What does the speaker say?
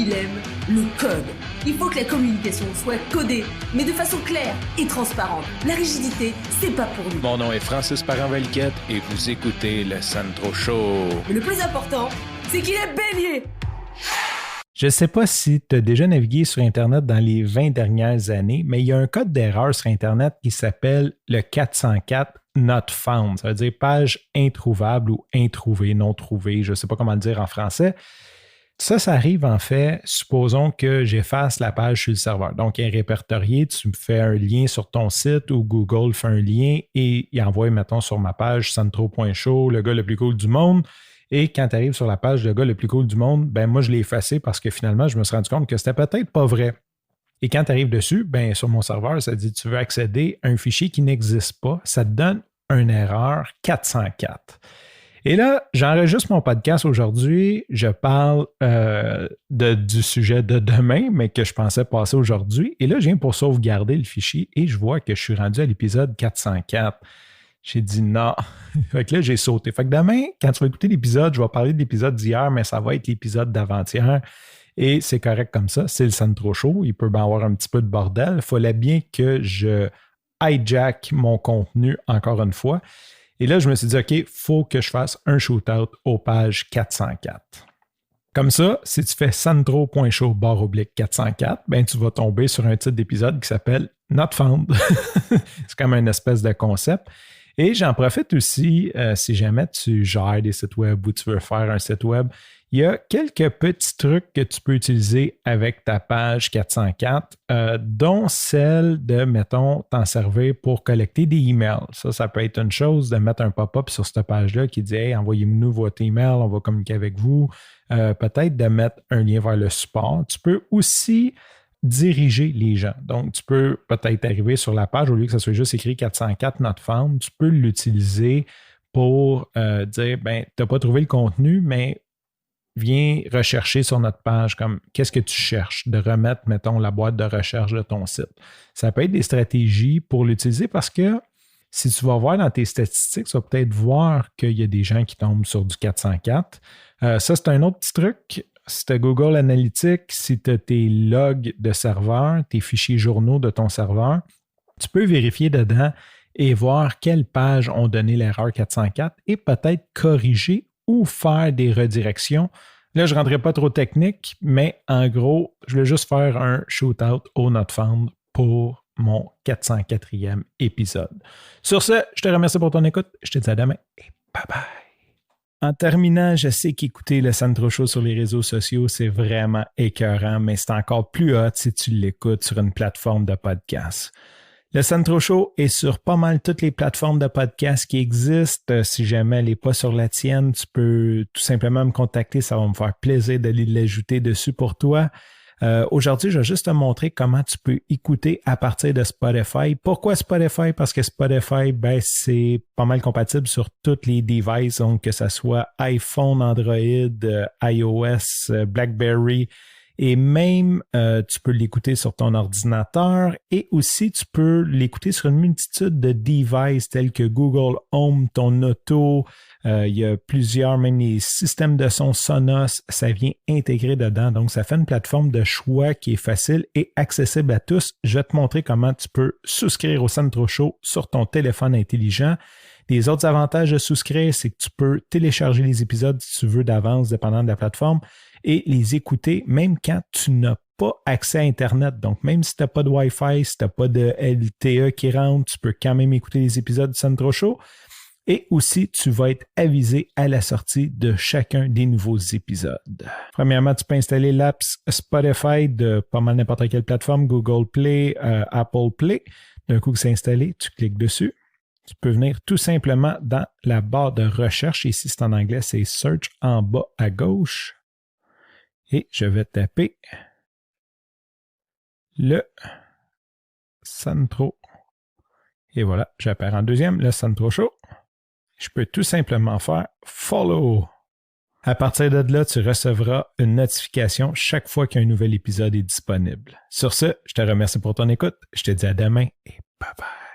il aime le code. Il faut que la communication soit codée, mais de façon claire et transparente. La rigidité, c'est pas pour nous. Mon nom est Francis Parent-Valquette et vous écoutez le Sandro Show. Mais le plus important, c'est qu'il est bélier. Je ne sais pas si tu as déjà navigué sur Internet dans les 20 dernières années, mais il y a un code d'erreur sur Internet qui s'appelle le 404 Not Found. Ça veut dire page introuvable ou introuvée, non trouvée, je ne sais pas comment le dire en français. Ça arrive en fait, supposons que j'efface la page sur le serveur. Donc, il est répertorié, tu me fais un lien sur ton site ou Google fait un lien et il envoie, mettons, sur ma page sandro.show, le gars le plus cool du monde. Et quand tu arrives sur la page de gars le plus cool du monde, ben moi, je l'ai effacé parce que finalement, je me suis rendu compte que c'était peut-être pas vrai. Et quand tu arrives dessus, ben sur mon serveur, ça dit tu veux accéder à un fichier qui n'existe pas. Ça te donne une erreur 404. Et là, j'enregistre mon podcast aujourd'hui. Je parle du sujet de demain, mais que je pensais passer aujourd'hui. Et là, je viens pour sauvegarder le fichier et je vois que je suis rendu à l'épisode 404. J'ai dit non. Fait que là, j'ai sauté. Fait que demain, quand tu vas écouter l'épisode, je vais parler de l'épisode d'hier, mais ça va être l'épisode d'avant-hier. Et c'est correct comme ça. C'est le Sandro Show. Il peut bien avoir un petit peu de bordel. Il fallait bien que je hijack mon contenu encore une fois. Et là, je me suis dit, OK, il faut que je fasse un shootout aux pages 404. Comme ça, si tu fais sandro.show/404, ben tu vas tomber sur un titre d'épisode qui s'appelle Not Found. C'est comme une espèce de concept. Et j'en profite aussi, si jamais tu gères des sites web ou tu veux faire un site web, il y a quelques petits trucs que tu peux utiliser avec ta page 404, dont celle de, mettons, t'en servir pour collecter des emails. Ça peut être une chose de mettre un pop-up sur cette page-là qui dit « Hey, envoyez-nous votre email, on va communiquer avec vous. » Peut-être de mettre un lien vers le support. Tu peux aussi diriger les gens. Donc, tu peux peut-être arriver sur la page, au lieu que ça soit juste écrit 404 Not Found, tu peux l'utiliser pour dire, ben, tu n'as pas trouvé le contenu, mais viens rechercher sur notre page comme qu'est-ce que tu cherches, de remettre, mettons, la boîte de recherche de ton site. Ça peut être des stratégies pour l'utiliser parce que si tu vas voir dans tes statistiques, tu vas peut-être voir qu'il y a des gens qui tombent sur du 404. Ça, c'est un autre petit truc. Si tu as Google Analytics, si tu as tes logs de serveur, tes fichiers journaux de ton serveur, tu peux vérifier dedans et voir quelles pages ont donné l'erreur 404 et peut-être corriger ou faire des redirections. Là, je ne rentrerai pas trop technique, mais en gros, je vais juste faire un shootout au Not Found pour mon 404e épisode. Sur ce, je te remercie pour ton écoute. Je te dis à demain et bye-bye. En terminant, je sais qu'écouter le Sandro Show sur les réseaux sociaux, c'est vraiment écœurant, mais c'est encore plus hot si tu l'écoutes sur une plateforme de podcast. Le Sandro Show est sur pas mal toutes les plateformes de podcast qui existent. Si jamais elle n'est pas sur la tienne, tu peux tout simplement me contacter. Ça va me faire plaisir d'aller l'ajouter dessus pour toi. Aujourd'hui, je vais juste te montrer comment tu peux écouter à partir de Spotify. Pourquoi Spotify? Parce que Spotify, ben, c'est pas mal compatible sur tous les devices, donc que ce soit iPhone, Android, iOS, BlackBerry, et même tu peux l'écouter sur ton ordinateur et aussi tu peux l'écouter sur une multitude de devices tels que Google Home, ton auto. Il y a plusieurs, même les systèmes de son Sonos, ça vient intégrer dedans. Donc, ça fait une plateforme de choix qui est facile et accessible à tous. Je vais te montrer comment tu peux souscrire au Sandro Show sur ton téléphone intelligent. Les autres avantages de souscrire, c'est que tu peux télécharger les épisodes si tu veux d'avance, dépendant de la plateforme, et les écouter même quand tu n'as pas accès à Internet. Donc, même si tu n'as pas de Wi-Fi, si tu n'as pas de LTE qui rentre, tu peux quand même écouter les épisodes du Sandro Show. Et aussi, tu vas être avisé à la sortie de chacun des nouveaux épisodes. Premièrement, tu peux installer l'app Spotify de pas mal n'importe quelle plateforme, Google Play, Apple Play. D'un coup que c'est installé, tu cliques dessus. Tu peux venir tout simplement dans la barre de recherche. Ici, c'est en anglais, c'est Search en bas à gauche. Et je vais taper le Sandro. Et voilà, j'appelle en deuxième le Sandro Show. Je peux tout simplement faire Follow. À partir de là, tu recevras une notification chaque fois qu'un nouvel épisode est disponible. Sur ce, je te remercie pour ton écoute. Je te dis à demain et bye bye.